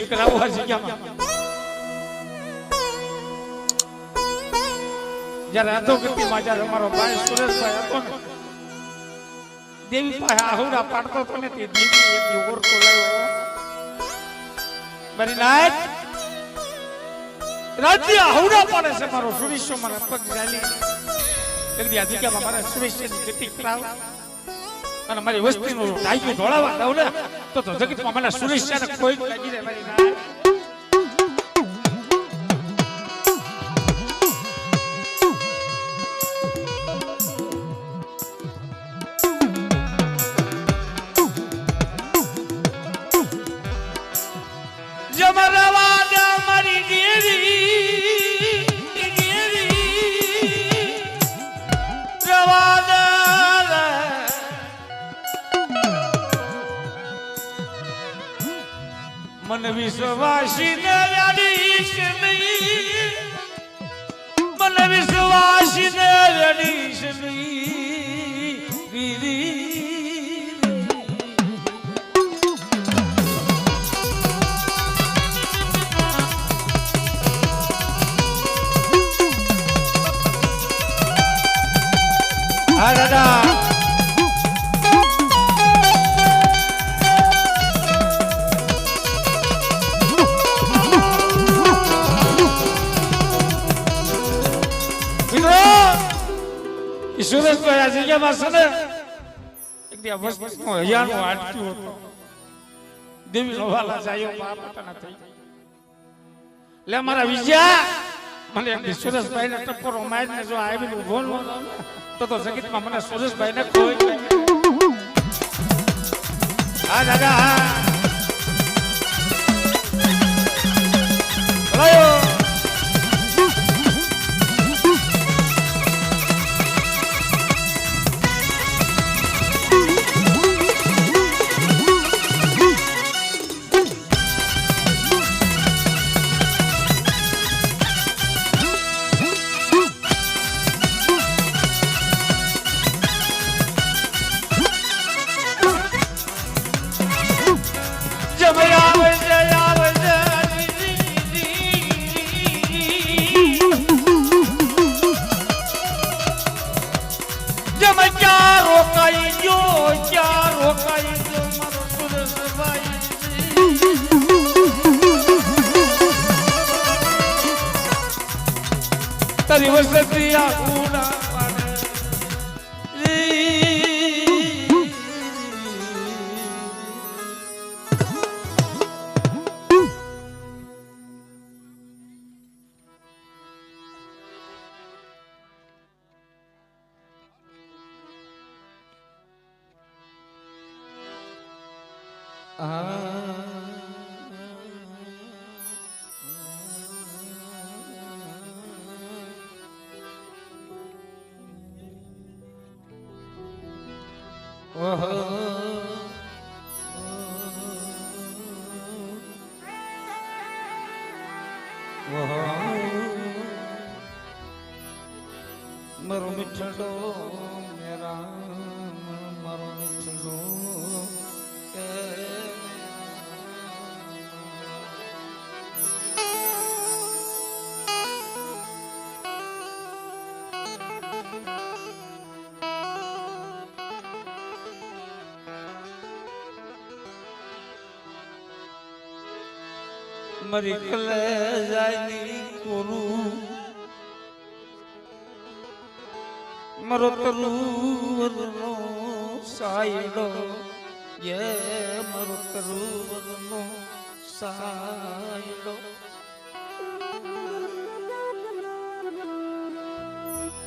કરાવો આ જગ્યામાં જ્યારે અધોગતિમાં જ્યારે અમારો ભાઈ સુરેશભાઈ હતો ને દેવી પાસે આહુડા પાડતો હતો ને તે દેવી એક ઓરતો લાવ્યો મારી નાયક રાજ્ય આહુડા પાડે છે મારો સુરેશો મારા પગ ચાલી એક દી આ જગ્યામાં મારા સુરેશની ગતિ કરાવ અને મારી વસ્તીનું ડાયુ ઢોળાવા દઉં ને તો જગતમાં મને સુરેશ છે ને કોઈ લાગી જાય મારી નાયક मन विश्वासी ने व्याडीश नहीं मन विश्वासी ने व्याडीश नहीं हाँ दादा સુરેશભાઈ આ જગ્યામાં છે ને એક દી વસ્તુનો હૈયાનો આટક્યો હતો દેવીનો વાલા જાયો પાપટાના થઈ લે મારા વિજયા મને એક દી સુરેશભાઈને ટપરો મારીને જો આવીને ઊભો ન તો જગતમાં મને સુરેશભાઈને કોઈ હા દાદા હા તારી વસતી આખુના मरो मिठड़ो मेरा मरो मिठड़ो मरी कले जायनी कोरू मरो तरुवरनो सायडो ये मरो तरुवरनो सायडो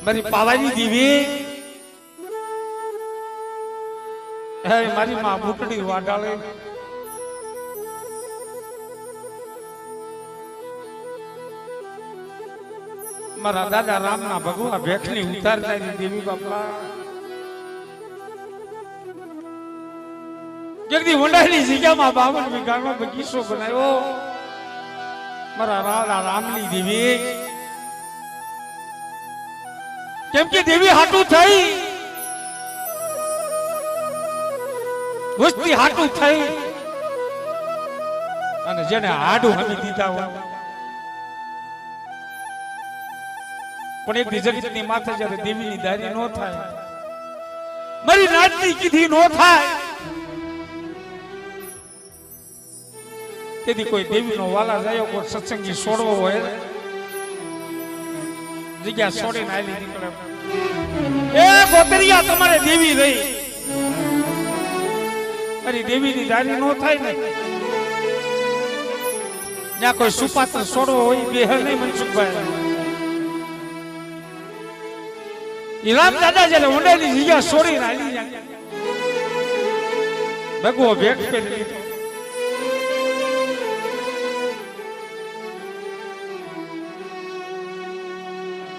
मरी पावानी देवी है मारी मां बुटड़ी वाडाले मारा दादा राम ना भगवा भेखनी उतारता देवी बापा जगदी वंडाली जग्याમાં 52 વીઘાનો બગીચો બનાવ્યો મારા રાડા રામલી દેવી કેમ કે દેવી હાટુ થઈ વસ્તી હાટુ થઈ અને જેને હાડું હમી દીધા હોય પણ એક જગતની માથે જ્યારે દેવીની દારી નો થાય મારી નાચની કીધી નો થાય તેથી કોઈ દેવીનો વાલા જાય કોઈ સત્સંગી છોડવો હોય જગ્યા છોડીને આલી નીકળે એ ગોતરિયા તમારે દેવી રહી મારી દેવીની દારી નો થાય ને ત્યાં કોઈ સુપાત્ર છોડવો હોય બેહર નહીં મનસુખભાઈ ઈરામ દાદા જયારે ઊંડાની જગ્યા છોડીને આલી જાય ભગવો ભેટ કરી લીધો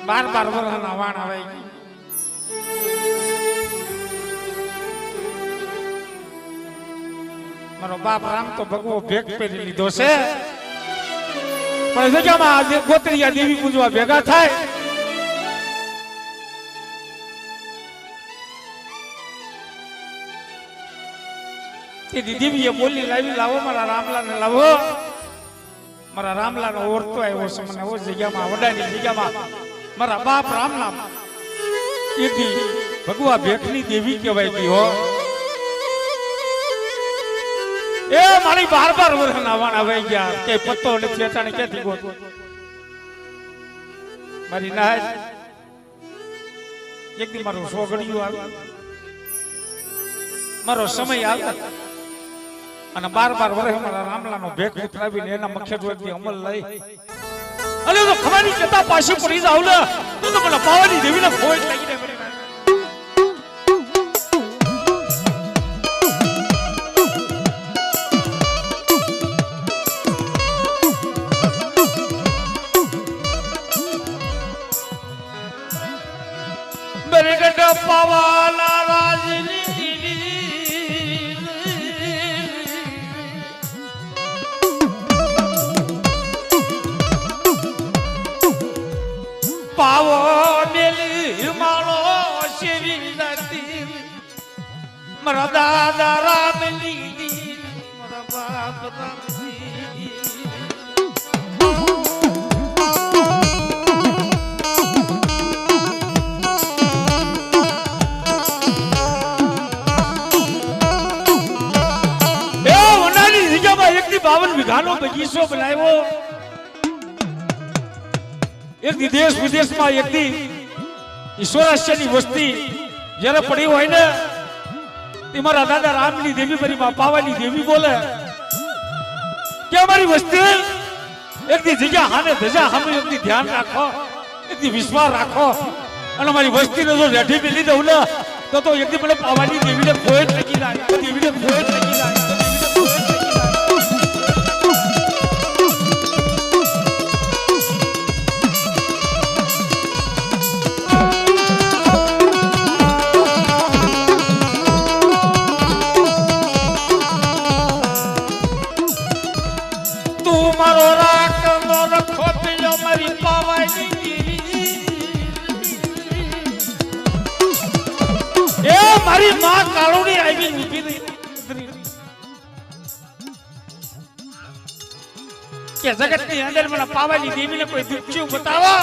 બાર વર્ષના વાણ આવે મારો બાપ રામ તો ભગવો ભેગ પહેરી લીધો છે પણ જગ્યામાં ગોત્રિયા દેવી પૂજવા ભેગા થાય તેથી દેવીએ બોલી લાવી લાવો મારા રામલાને લાવો મારા રામલાનો ઓરતો આવ્યો છે મને ઓ જગ્યામાં વડાની જગ્યામાં મારા બાપ રામ નામ એથી ભગવા ભેખની દેવી કહેવાય ગઈ હો એ મારી 12 વર્ષના વાણા વહી ગયા કે પત્તો નથી અટાણે ક્યાંથી ગોતો મારી નાય એક દી મારું સોગડિયું આવ્યું મારો સમય આવ્યો અને 12 વર્ષ મારા રામલાનો ભેખ ઉતરાવીને એના મખેડોથી અમલ લઈ અલે તો ખવાની કતા પાછી પડી જાવ ને તો મને પાવાની દેવીને ફોજ લાગી દે મેરે ગઢ પાવાલા રાજની પાવો મેલી માળો શિરી નથી મારા દાદા રામ લીધી મારા બાપ રામ લીધી એ વનાની જગ્યામાં 152 વીઘાનો બગીચો બનાવ્યો એક દેશ વિદેશમાં એક દી ઈશ્વરાસ્યની વસ્તી જ્યારે પડી હોય ને તે મારા દાદા રામની દેવી પરિમાં પાવાની દેવી બોલે કે અમારી વસ્તી એક દી જગ્યા હાને ધજા હામે એક દી ધ્યાન રાખો એક દી વિશ્વાસ રાખો અને મારી વસ્તીને જો રેઠી પેલી દઉં ને તો એક દી મને પાવાની દેવીને કોઈ જ લગી લાગે દેવીને કોઈ જ લગી લાગે મારો રાખ મોર ખોપિયો મારી પાવાની એ મારી માં કાળુડી આવી ઊભી રહી કે જગતની અંદર મને પાવાની દેવીને કોઈ દુખ્યું બતાવો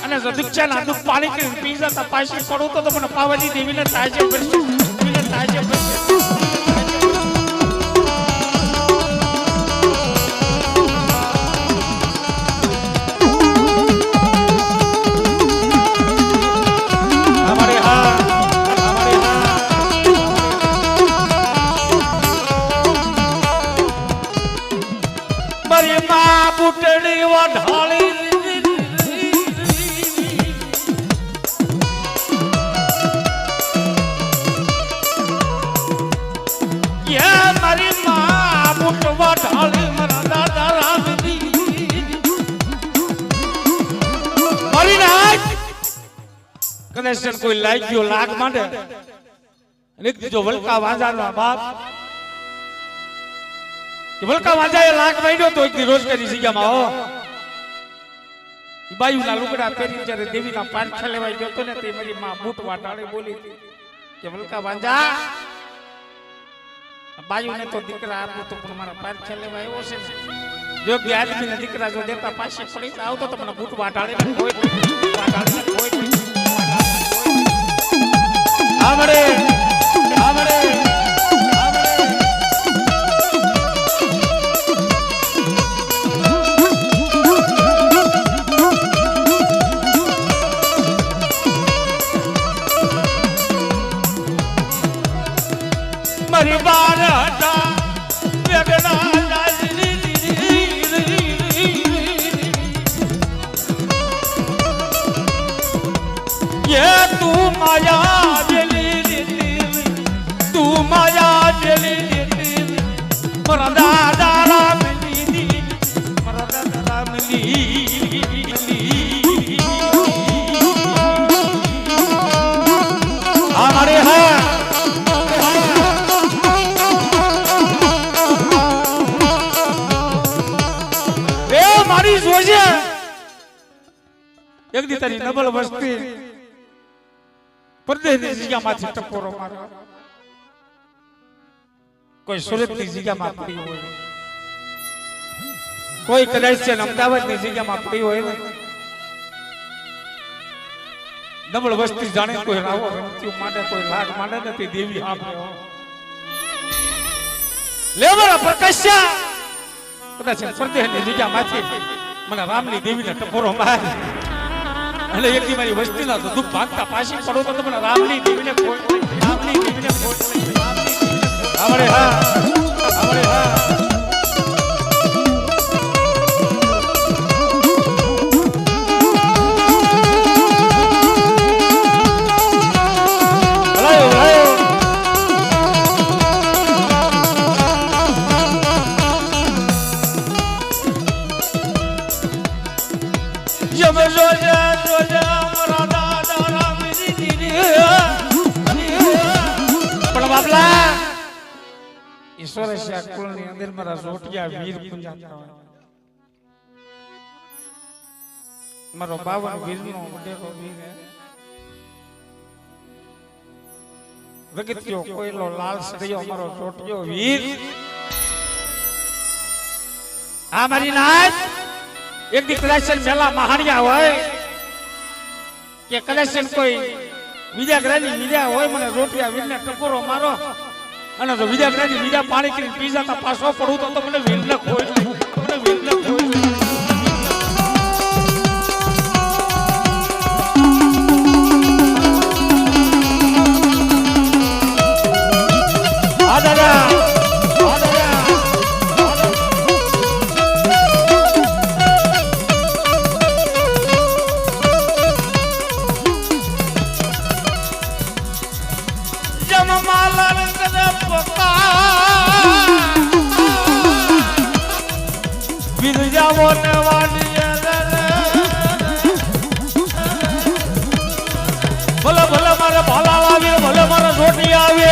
અને જો દુખ્યાના દુખ પાણી કરીને પી જતા પાછી પડું તો મને પાવાની દેવીને તાજે ભરશે દેવીને તાજે ભરશે બુટડી વઢાળી મારી માં બુટ વઢાળી મારા દાદા રામજી મારી નાચ કદાચ કોઈ લાગી ગયો લાગ માંડે અને જો વલકા વાંજાનો બાપ વલકા વાંજાએ લાખ વાગ્યો તો એક રોજ કરી જગ્યામાં હો બાયુના લુગડા પહેરી જ્યારે દેવીના પારખા લેવાઈ ગયો તો ને તે મારી માં બૂટ વાટાડે બોલી કે વલકા વાંજા બાયુને તો દીકરા આપું તો પણ મારા પાર લેવા આવ્યો છે જો બે આદમીને દીકરા જો દેતા પાછી પડી તો આવતો તો મને બૂટ વાટાડીને કોઈ આવડે આવડે મારી બાર હતા વેગના ये तू माया दिली तू माया दिली मरदा दारा मिली मरदा दारा मिली हमारे हैं ए मारी सोचे एक दी तारी डबल बस्ती પરદેશની જગ્યામાંથી ટપોરો માર્યો કોઈ સુરતની જગ્યામાં પડી હોય કોઈ કદાચ છે અમદાવાદની જગ્યામાં પડી હોય ને ડબલ વસ્તી જાણે કોઈ રાવો રમતી માટે કોઈ લાગ માટે નથી દેવી આપે લેવરા પ્રકાશ્યા કદાચ પરદેશની જગ્યામાંથી મને રામની દેવીને ટપોરો માર્યો અને એક દી મારી વસ્તીના તો દુઃખ ભાગતા પાછી પડો તો તમને રામની દેવીને કોઈ રામની દેવીને કોઈ આવડે હા આવડે હા અંદર મારા રોટિયા વીર પૂંજાતા હોય મારો 52 વીરનો વડેરો વીર વગત્યો કોઈલો લાલ સડિયો મારો રોટિયો વીર આ મારી નાથ એક દી કદાચ મેલા મહાણિયા હોય કે કદાચ કોઈ બીજા ગ્રાની બીજા હોય મને રોટિયા વીરને ટકોરો મારો અને જો બીજા ગ્રાની બીજા પાણી કરીને પી જતા પાછો પડું તો મને વીરને ખોઈ મને વીરને ખોઈ આ દાદા ભલે ભલે મારે ભાલા આવે ભલે મારે રોટી આવે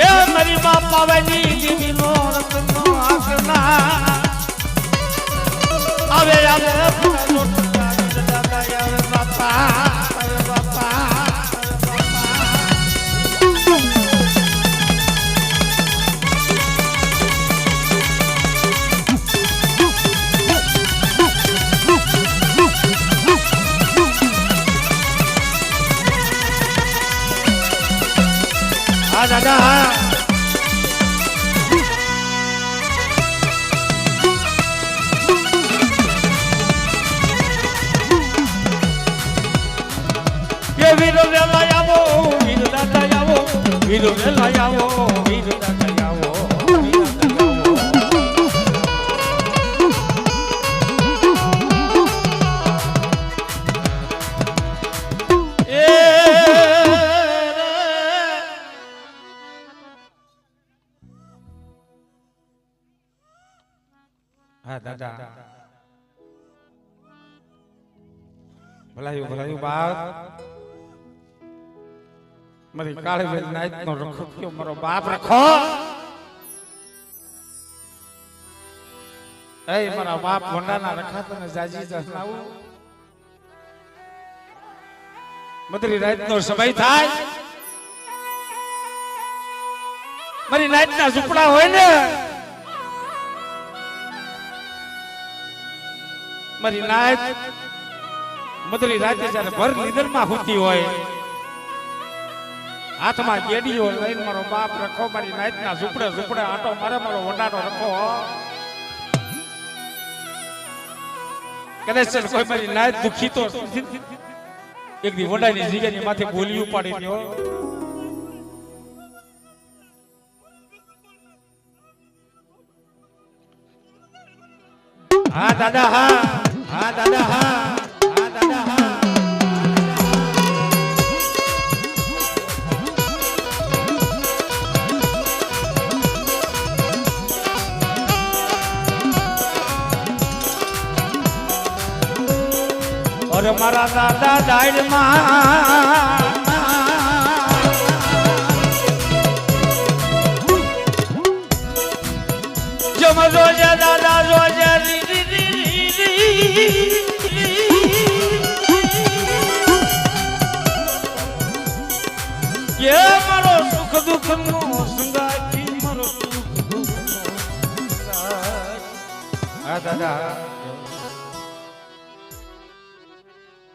એ મારી માં પાવાની દીદી નો રતનો આસના આવે આવે આવે બાપા આવે બાપા દાદા ये वीर वेला आવો વીર દાદા આવો વીર વેલા આવો વીર દાદા આવો હા દાદા ભલાયું ભલાયું બાપ મારી કાળી બેન નાઈટ નો રખો કયો મારો બાપ રખો એ મારા બાપ ભંડાના રખા તને જાજી જનાવું મધરી રાત નો સમય થાય મારી નાઈટના ઝૂંપડા હોય ને મારી નાઈટ મધરી રાતે જ્યારે ભર નિંદરમાં હોતી હોય હાથમાં ગેડીઓ લઈને મારો બાપ રખો મારી નાઈટના ઝૂંપડે ઝૂંપડે આટો મારે મારો વડાટો રખો કદાચ કોઈ મારી નાઈટ દુખી તો એક દી વડાની જગ્યાની માથે બોલી ઉપાડી દો હા દાદા હા હા દાદા હા હા દાદા હા અરે મારા દાદા દાયડમાં જમ જોજે દાદા જોજે ये मारो सुख दुख नो संगाती मारो सुख दुख नो हा दादा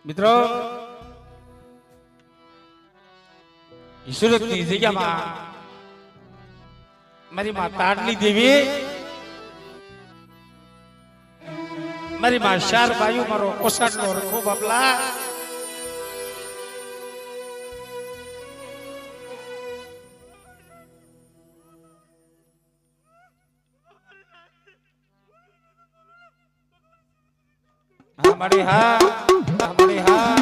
મિત્રો ઈશ્વરની જગ્યામાં મારી માં તાડલી દેવી મારી માં શાર બાયુ મારો કોસાટનો રખો બાપલા हमारे हाँ हमारे हाँ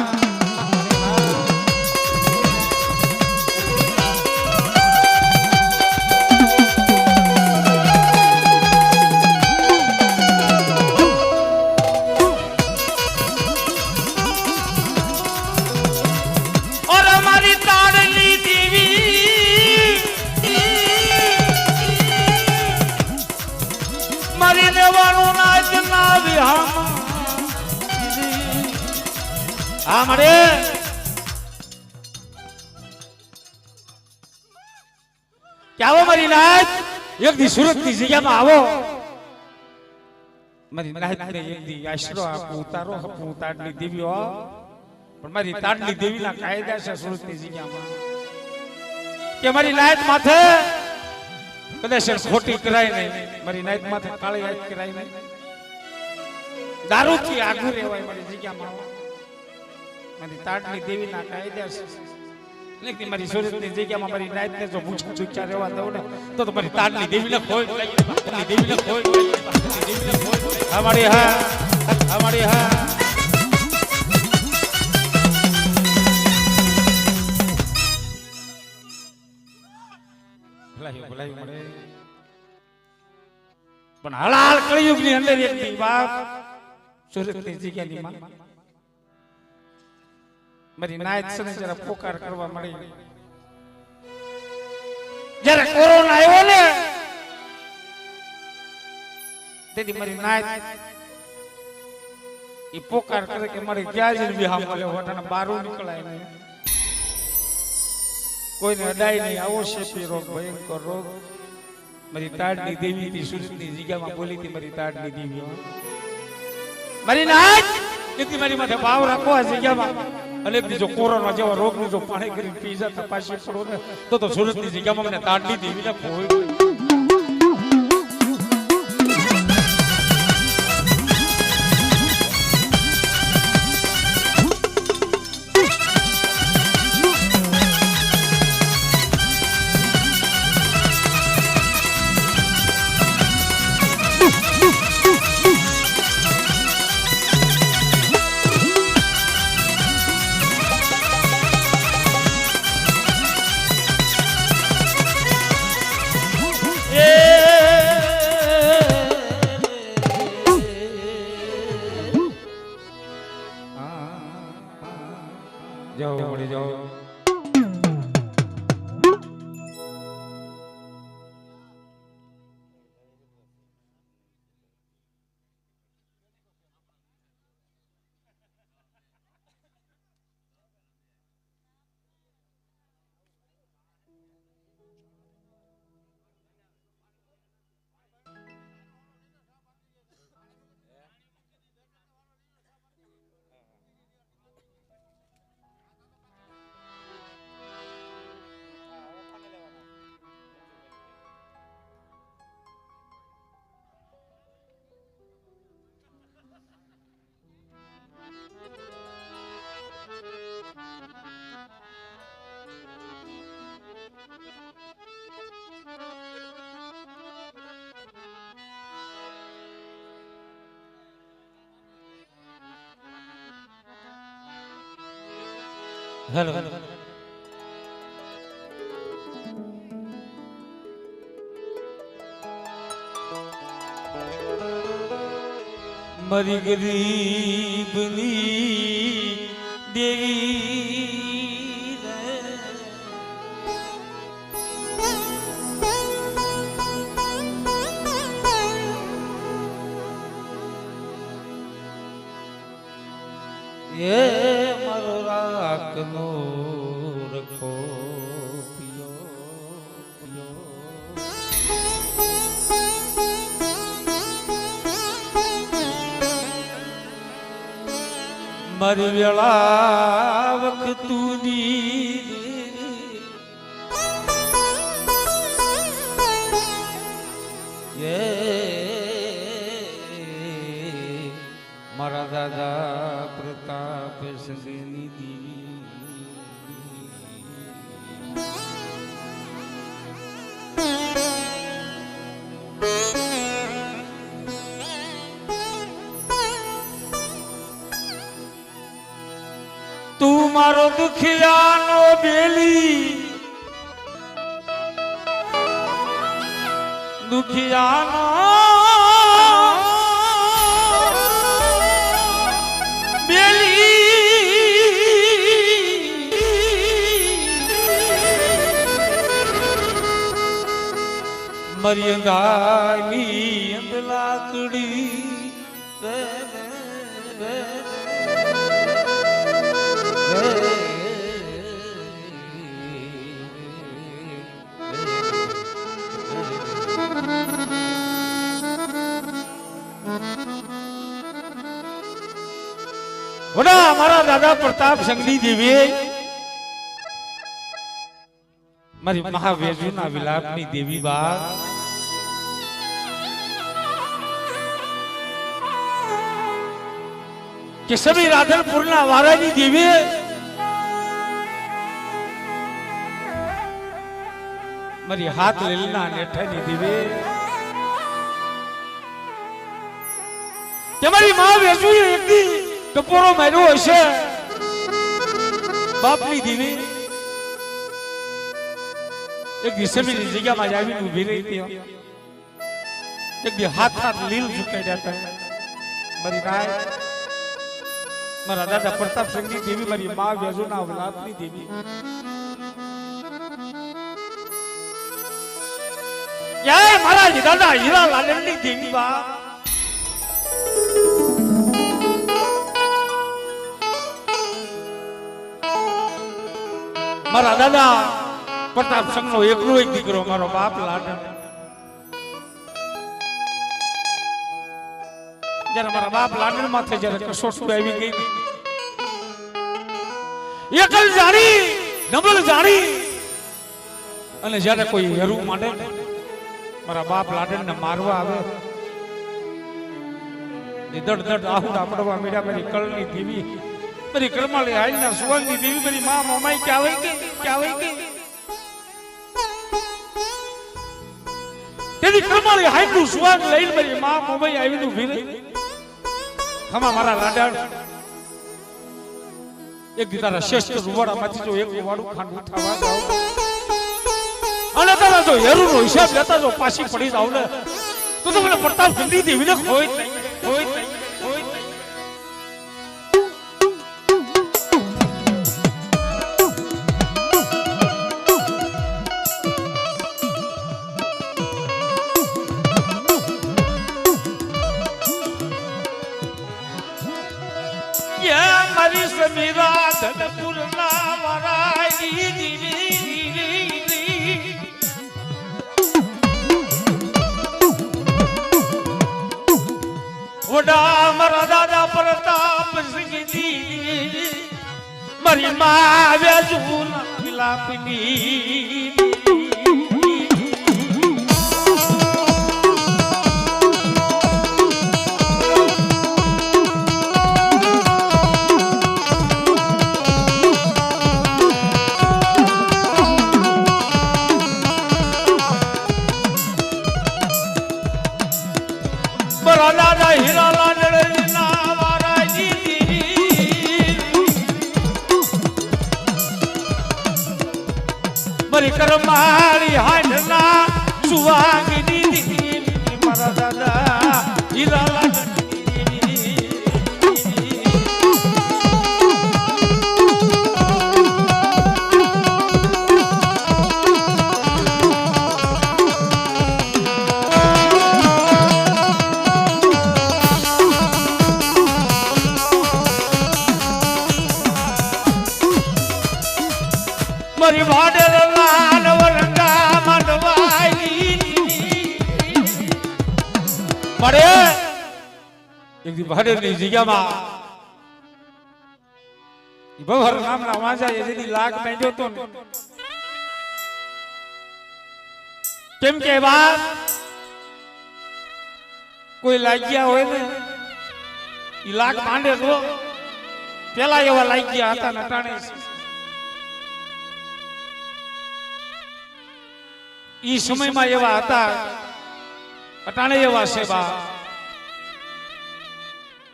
और हमारी ताड़ली देवी मरी देवानु ना इतना विहार હા મળે કે આવો મારી નાથ એક દી સુરત ની જગ્યામાં આવો મારી નાથ ને એક દી આશરો આપો ઉતારો આપો તાડલી દેવી હો પણ મારી તાડલી દેવી ના કાયદા છે સુરત ની જગ્યામાં કે મારી નાથ માથે કદાચ ખોટી કરાય નહીં મારી નાથ માથે કાળી આંખ કરાય નહીં દારૂ થી આગળ રહેવાય મારી જગ્યામાં મારી તાડલી દેવી ના કાયદા છે કે મારી સુરતની જગ્યામાં મારી નાઈટ ને જો પૂછા ચૂક્યા રહેવા દઉં ને તો મારી તાડલી દેવી ને ખોઈ દેવી ને ખોઈ હમારી હા હમારી હા ભલાઈ મળે પણ હાલ કળિયુગ ની અંદર એક દી બાપ સુરતની જગ્યાની માં મારી નાયત સને જરા પોકાર કરવા મળી જ્યારે કોરોના આવ્યો ને તેથી મારી નાયત ઈ પોકાર કરે કે મારી ક્યાં જ વિહામ મળે હોટાના બારો નીકળાય નહીં કોઈને અડાય નહીં આવો શેપી રોગ ભયંકર રોગ મારી તાડની દેવી ની સુરતની જગ્યામાં બોલી હતી મારી તાડની દેવી મારી નાયત કેટલી મારી માથે ભાવ રાખો આ જગ્યામાં અને જો કોરોના જેવા રોગનું જો પાણી કરી પી જતા પાછી પડો ને તો સુરતની જગ્યામાં મને તાડલી દેવી ને ખોઈ હેલો મારી ગરીબની દેવી એ મારો રાખનો રખો પિયો પિયો મારી વેળા વખતુની મારા દાદા પ્રતાપ સંગની દેવી તું મારો દુખિયાનો બેલી દુખિયાનો મરી અંધાની અંધલાકડી વડા મારા દાદા પ્રતાપ સંગની દેવી મારી મહાવેજુના વિલાપની દેવી બા કે સભી રાધનપુરના વારાની દેવી મારી હાથ લીલના નેઠાની દેવી કે મારી મહાવેજુએ એકદી કપોરો માર્યો હશે બાપની દેવી એક દિશમીની જગ્યામાં આવીને ઊભી રહી હતી એક દી હાથ લીલ ઝુકાઈ જતા મારી નાય મારા દાદા પ્રતાપ સંગની દેવી મારી મા વેજુના વિલાપની દેવી યાર મારા દાદા હીરા લાલનની દેવી બા મારા દાદા પ્રતાપ સંઘનો એકલો એક દીકરો મારો બાપ લાડન જયારે મારા બાપ લાડન માથે જયારે કસોટી આવી ગઈ એકલ જાણી નબળ જાણી અને જયારે કોઈ હેરું માંડે મારા બાપ લાડન ને મારવા આવે દડ દડ આહુડા પડવા મીડા મારી કળની દેવી મારી કરમાળી હાઈના સુવાંગની દેવી મારી માં મોમાઈ ક્યાં આવી ગઈ તેની કરમાળી હાઈનું સુવાંગ લઈને મારી માં મોમાઈ આવીને ઊભી રહી ખમા મારા લાડણ એક દી તારા શ્રેષ્ઠ રૂવાડામાંથી જો એક રૂવાડું ખાંડ ઉઠાવા જાવ અને તારા જો હેરુનો હિસાબ લેતા જો પાછી પડી જાવ ને તો મને પ્રતાપ સંગની દેવીને ખોઈ મારી સમીરા ધનપુરના વારાઈ દીવી વડા મારા દાદા પ્રતાપ સિંહની મારી મા વેજુના વિલાપની દાદા હીરા લાડના વારાજી મારી ભાડેર લાલ વરંગા માંડવાઈ મળે એક દી ભાડેરની જગ્યામાં ભવર નામના વાંજા એ જેથી લાગ માંડ્યો તો ને કેમ કે વાત કોઈ લાગ્યા હોય ને ઈ લાગ માંડે તો પેલા એવા લાગ્યા હતા ને ટાણે ઈ સમયમાં એવા હતા અટાણે એવા છે બા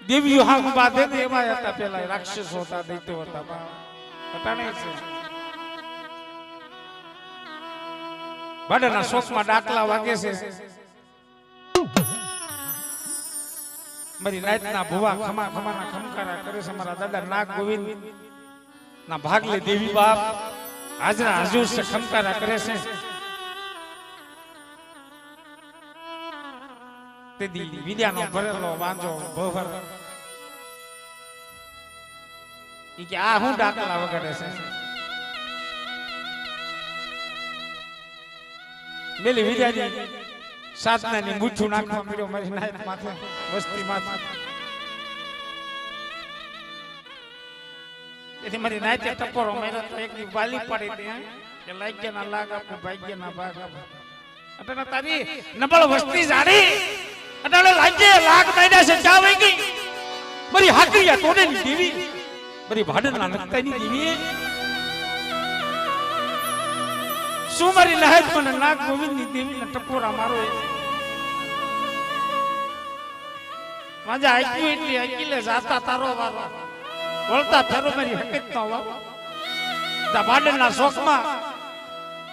દેવીઓ હાથ બાંધે ને એવા હતા પેલા રાક્ષસો હતા દૈત્યો હતા બા અટાણે છે ભાડાના શોખમાં ડાકલા વાગે છે મારી રાતના ભુવા ખમા ખમાના ખમકારા કરે છે મારા દાદા નાગ ગોવિંદ ના ભાગલે દેવી બાપ હાજરા હજુર છે ખમકારા કરે છે તેદી વિદ્યાનો ભરેલો વાંજો ભવર ઈ કે આ હું ડાકલા વગાડે છે મેલી વિદ્યાની સાતનાની મુઠ્ઠું નાખવા મળ્યો મારી નાયક માથે વસ્તી માથે એથી મારી નાયતે ટપોરો માર્યો તો એક દી વાલી પડી ત્યાં કે લાગ્ય ના લાગ આપું ભાગ્ય ના ભાગ આપું અટને તારી નબળ વસ્તી જાડી અટલે લાગ્ય લાગ માર્યા છે ચા વઈ ગઈ મારી હાકરિયા તોડેની દેવી મારી ભાડના નકતાની દેવી શું મારી લહેજ મને નાગ ગોવિંદની દેવીને ટપોરા મારો માજા આક્યું એટલી આકીલે જાતા તારો વારો વળતા ફેરો મારી હકીકત નો વારો દા ભાડના શોખમાં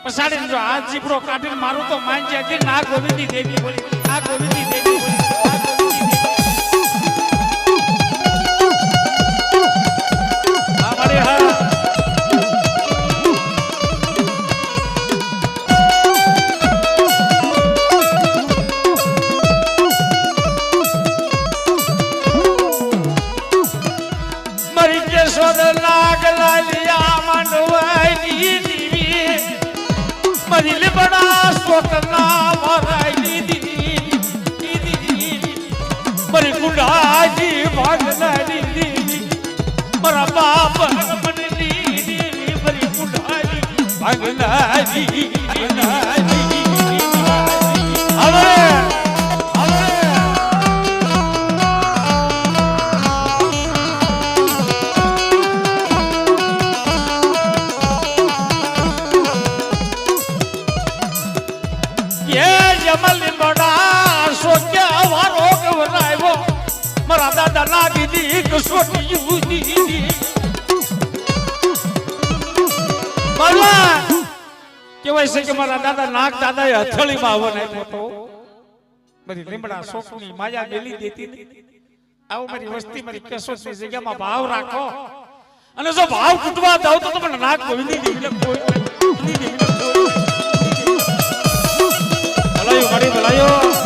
પછાડીને જો આ જીબડો કાઢીને મારું તો માંજે હતી નાગ ગોવિંદની દેવી બોલી આ ગોવિંદની દેવી બોલી આ મારે હા નાગ લાલિયા માંડવાઈ દીવી મારી લીબડા સોતના વરાઈ દીધી મારી ગુંડાજી ભાગનારી દીધી મારા બાપ મને દીધી મારી ગુંડાજી ભાગનારી હવે મારા દાદા નાગી દી કસોટી કેવાય છે કે મારા દાદા નાગ દાદા એ હથેળીમાં આવવા નાખ્યો તો બધી લીમડા શોખની માયા મેલી દેતી આવો મારી વસ્તી મારી કેશોદની જગ્યામાં ભાવ રાખો અને જો ભાવ કૂટવા દઉં તો તમને નાગ ગોવિંદની દેવીને કોઈ ભલાયો મારી ભલાયો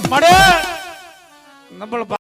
મળે નબળ